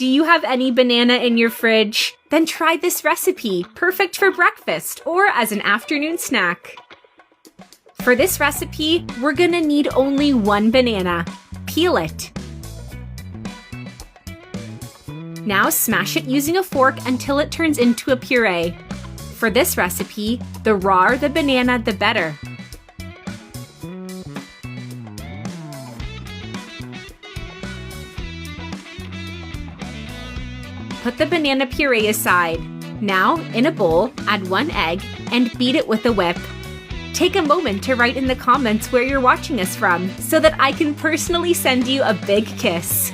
Do you have any banana in your fridge? Then try this recipe, perfect for breakfast or as an afternoon snack. For this recipe, we're gonna need only one banana. Peel it. Now smash it using a fork until it turns into a puree. For this recipe, the rawer the banana, the better. Put the banana puree aside. Now, in a bowl, add 1 egg and beat it with a whip. Take a moment to write in the comments where you're watching us from so that I can personally send you a big kiss.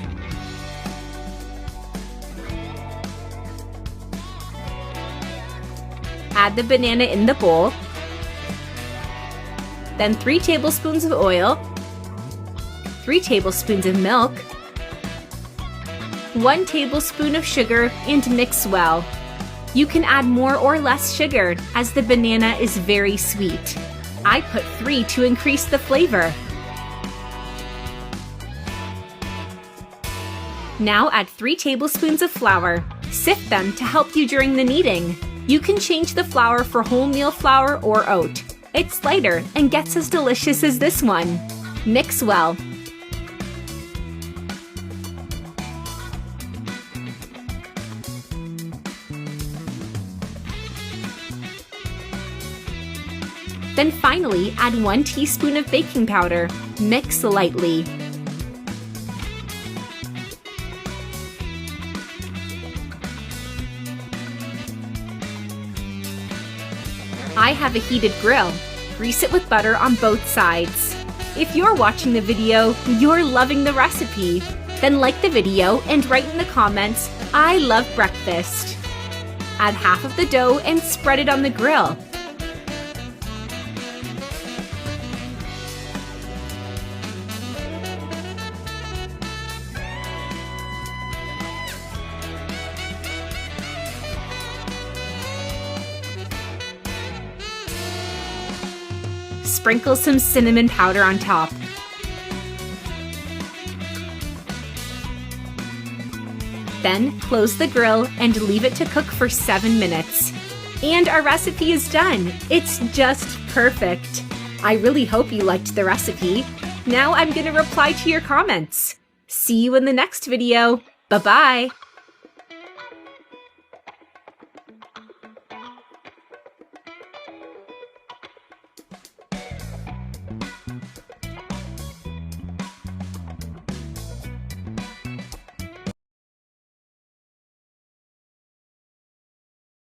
Add the banana in the bowl. Then 3 tablespoons of oil, 3 tablespoons of milk, 1 tablespoon of sugar, and mix well. You can add more or less sugar as the banana is very sweet. I put 3 to increase the flavor. Now add 3 tablespoons of flour. Sift them to help you during the kneading. You can change the flour for wholemeal flour or oat. It's lighter and gets as delicious as this one. Mix well. Then finally, add 1 teaspoon of baking powder. Mix lightly. I have a heated grill. Grease it with butter on both sides. If you're watching the video, you're loving the recipe. Then like the video and write in the comments, "I love breakfast." Add half of the dough and spread it on the grill. Sprinkle some cinnamon powder on top. Then close the grill and leave it to cook for 7 minutes. And our recipe is done. It's just perfect. I really hope you liked the recipe. Now I'm gonna reply to your comments. See you in the next video. Bye-bye.